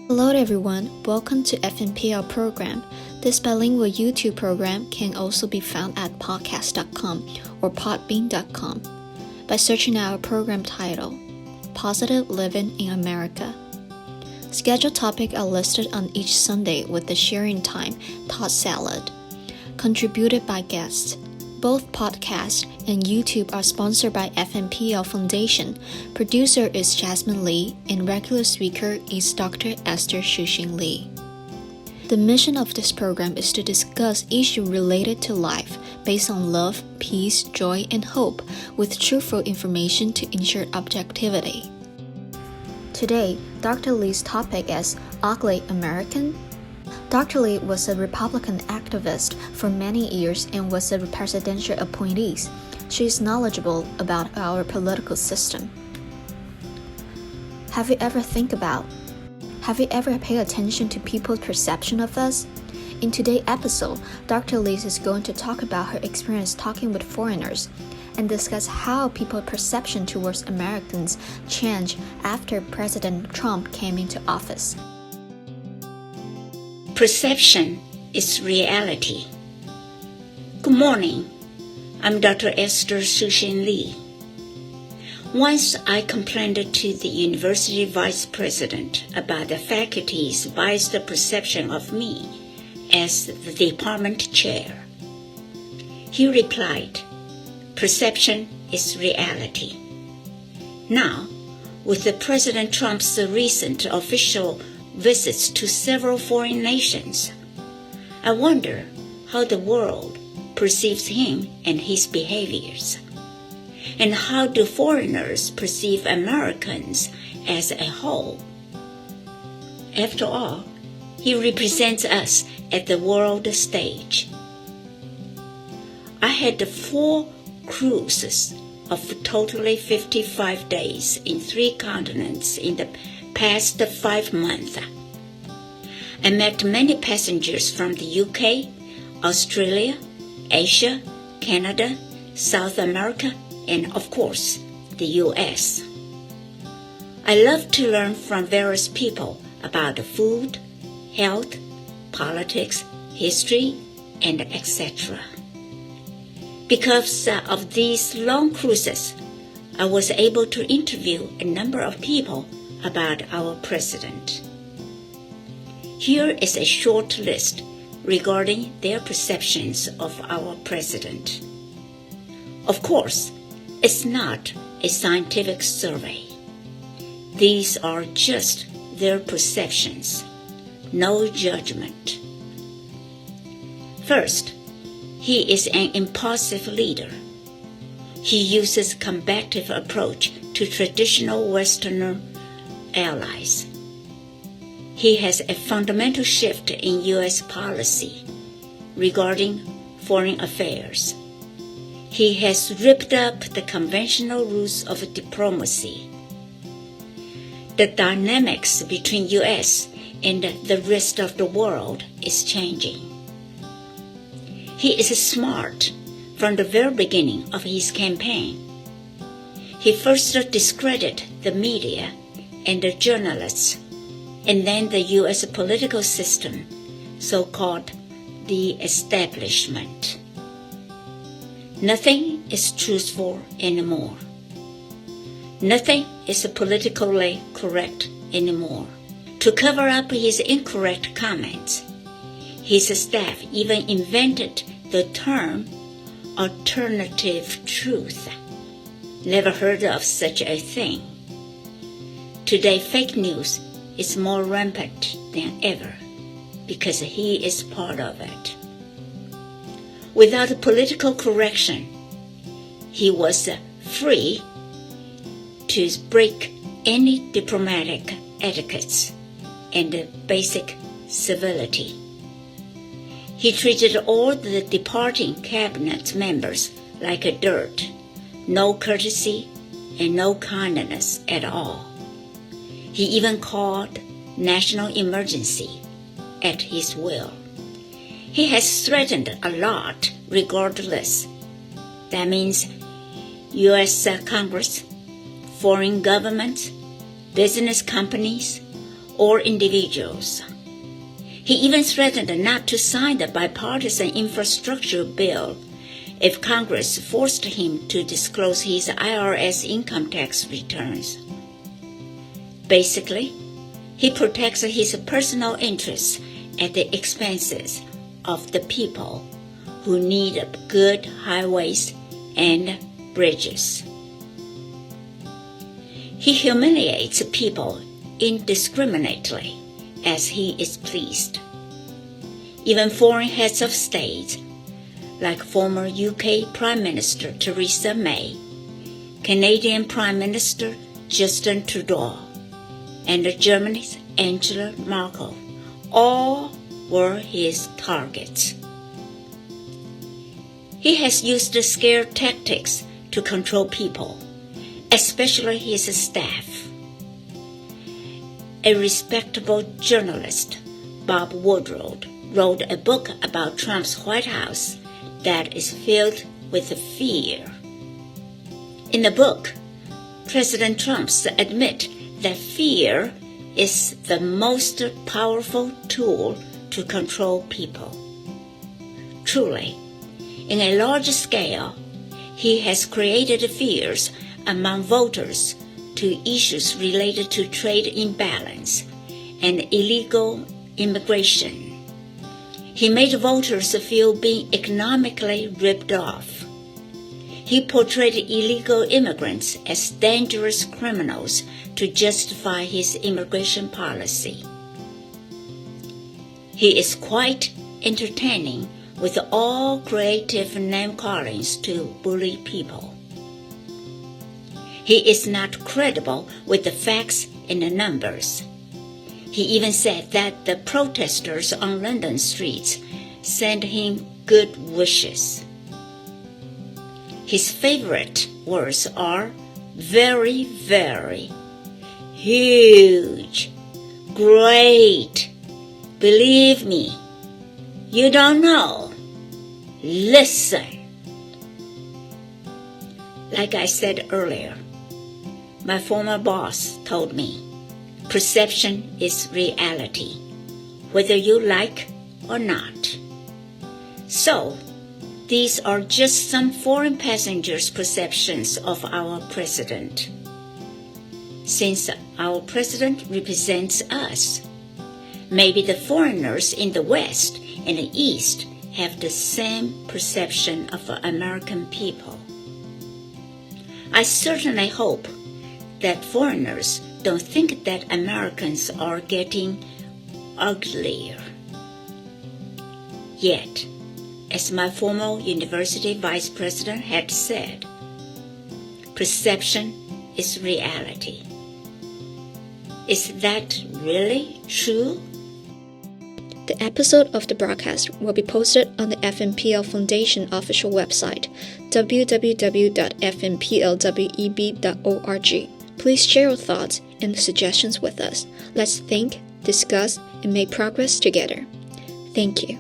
Hello everyone, welcome to FNPL program. This bilingual YouTube program can also be found at podcast.com or podbean.com by searching our program title, Positive Living in America. Scheduled topics are listed on each Sunday with the sharing time, Thought Salad, contributed by guests. Both podcast and YouTube are sponsored by FNPL Foundation. Producer is Jasmine Lee and regular speaker is Dr. Esther Shu Shin Lee. The mission of this program is to discuss issues related to life based on love, peace, joy, and hope with truthful information to ensure objectivity. Today, Dr. Lee's topic is Ugly American. Dr. Lee was a Republican activist for many years and was a presidential appointee. She is knowledgeable about our political system. Have you ever paid attention to people's perception of us? In today's episode, Dr. Lee is going to talk about her experience talking with foreigners and discuss how people's perception towards Americans changed after President Trump came into office. Perception is reality. Good morning. I'm Dr. Esther Shu Shin Lee. Once I complained to the university vice president about the faculty's biased perception of me as the department chair. He replied, "Perception is reality." Now, with the President Trump's recent official visits to several foreign nations, I wonder how the world perceives him and his behaviors, and how do foreigners perceive Americans as a whole. After all, he represents us at the world stage. I had 4 cruises of totally 55 days in 3 continents in the past 5 months. I met many passengers from the UK, Australia, Asia, Canada, South America, and of course, the US. I love to learn from various people about food, health, politics, history, and etc. Because of these long cruises, I was able to interview a number of people about our president. Here is a short list regarding their perceptions of our president. Of course, it's not a scientific survey. These are just their perceptions, no judgment. First, he is an impulsive leader. He uses combative approach to traditional Westerner allies. He has a fundamental shift in U.S. policy regarding foreign affairs. He has ripped up the conventional rules of diplomacy. The dynamics between U.S. and the rest of the world is changing. He is smart from the very beginning of his campaign. He first discredited the media and the journalists, and then the U.S. political system, so-called the establishment. Nothing is truthful anymore. Nothing is politically correct anymore. To cover up his incorrect comments, his staff even invented the term alternative truth. Never heard of such a thing. Today, fake news is more rampant than ever because he is part of it. Without political correction, he was free to break any diplomatic etiquettes and basic civility. He treated all the departing cabinet members like dirt, no courtesy and no kindness at all. He even called national emergency at his will. He has threatened a lot regardless. That means U.S. Congress, foreign governments, business companies, or individuals. He even threatened not to sign the bipartisan infrastructure bill if Congress forced him to disclose his IRS income tax returns. Basically, he protects his personal interests at the expenses of the people who need good highways and bridges. He humiliates people indiscriminately as he is pleased. Even foreign heads of state, like former UK Prime Minister Theresa May, Canadian Prime Minister Justin Trudeau, and Germany's Angela Merkel, all were his targets. He has used scare tactics to control people, especially his staff. A respectable journalist, Bob Woodward, wrote a book about Trump's White House that is filled with fear. In the book, President Trump admits that fear is the most powerful tool to control people. Truly, in a large scale, he has created fears among voters to issues related to trade imbalance and illegal immigration. He made voters feel being economically ripped off. He portrayed illegal immigrants as dangerous criminals to justify his immigration policy. He is quite entertaining with all creative name-callings to bully people. He is not credible with the facts and the numbers. He even said that the protesters on London streets sent him good wishes. His favorite words are very, very, huge, great, believe me, you don't know, listen. Like I said earlier, my former boss told me, perception is reality, whether you like or not. So, these are just some foreign passengers' perceptions of our president. Since our president represents us, maybe the foreigners in the West and the East have the same perception of American people. I certainly hope that foreigners don't think that Americans are getting uglier. Yet, as my former university vice president had said, perception is reality. Is that really true? The episode of the broadcast will be posted on the FNPL Foundation official website, www.fnplweb.org. Please share your thoughts and suggestions with us. Let's think, discuss, and make progress together. Thank you.